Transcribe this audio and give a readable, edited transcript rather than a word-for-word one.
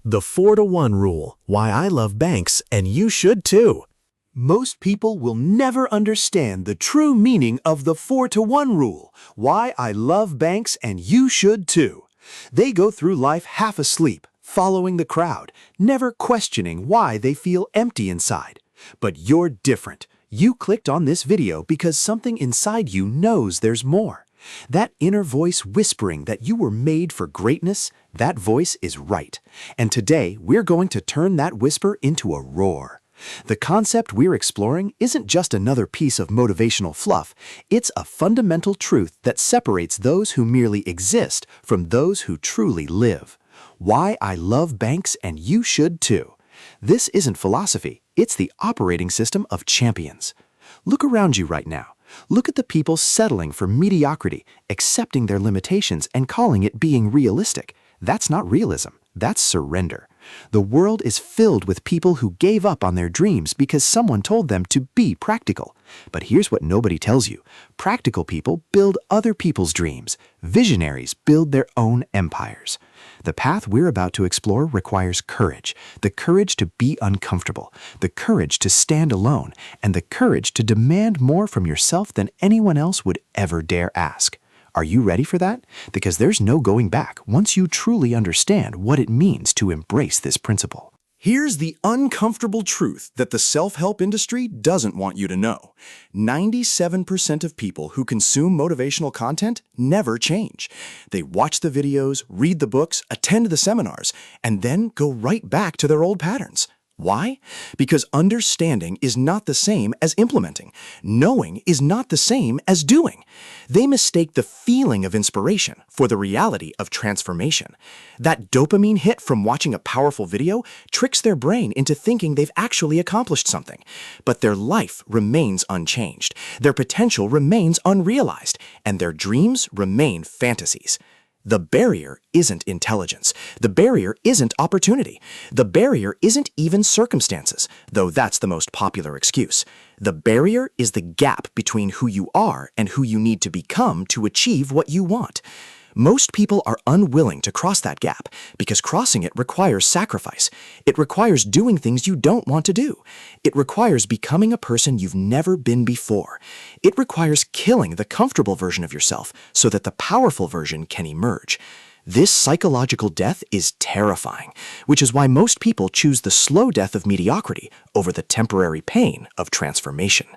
The 4-to-1 rule, why I love banks and you should too. Most people will never understand the true meaning of the 4-to-1 rule, why I love banks and you should too. They go through life half asleep, following the crowd, never questioning why they feel empty inside. But you're different. You clicked on this video because something inside you knows there's more. That inner voice whispering that you were made for greatness, that voice is right. And today, we're going to turn that whisper into a roar. The concept we're exploring isn't just another piece of motivational fluff. It's a fundamental truth that separates those who merely exist from those who truly live. Why I love banks and you should too. This isn't philosophy. It's the operating system of champions. Look around you right now. Look at the people settling for mediocrity, accepting their limitations and calling it being realistic. That's not realism. That's surrender. The world is filled with people who gave up on their dreams because someone told them to be practical. But here's what nobody tells you. Practical people build other people's dreams. Visionaries build their own empires. The path we're about to explore requires courage. The courage to be uncomfortable. The courage to stand alone. And the courage to demand more from yourself than anyone else would ever dare ask. Are you ready for that? Because there's no going back once you truly understand what it means to embrace this principle. Here's the uncomfortable truth that the self-help industry doesn't want you to know. 97% of people who consume motivational content never change. They watch the videos, read the books, attend the seminars, and then go right back to their old patterns. Why? Because understanding is not the same as implementing. Knowing is not the same as doing. They mistake the feeling of inspiration for the reality of transformation. That dopamine hit from watching a powerful video tricks their brain into thinking they've actually accomplished something. But their life remains unchanged. Their potential remains unrealized. And their dreams remain fantasies. The barrier isn't intelligence. The barrier isn't opportunity. The barrier isn't even circumstances, though that's the most popular excuse. The barrier is the gap between who you are and who you need to become to achieve what you want. Most people are unwilling to cross that gap because crossing it requires sacrifice. It requires doing things you don't want to do. It requires becoming a person you've never been before. It requires killing the comfortable version of yourself so that the powerful version can emerge. This psychological death is terrifying, which is why most people choose the slow death of mediocrity over the temporary pain of transformation.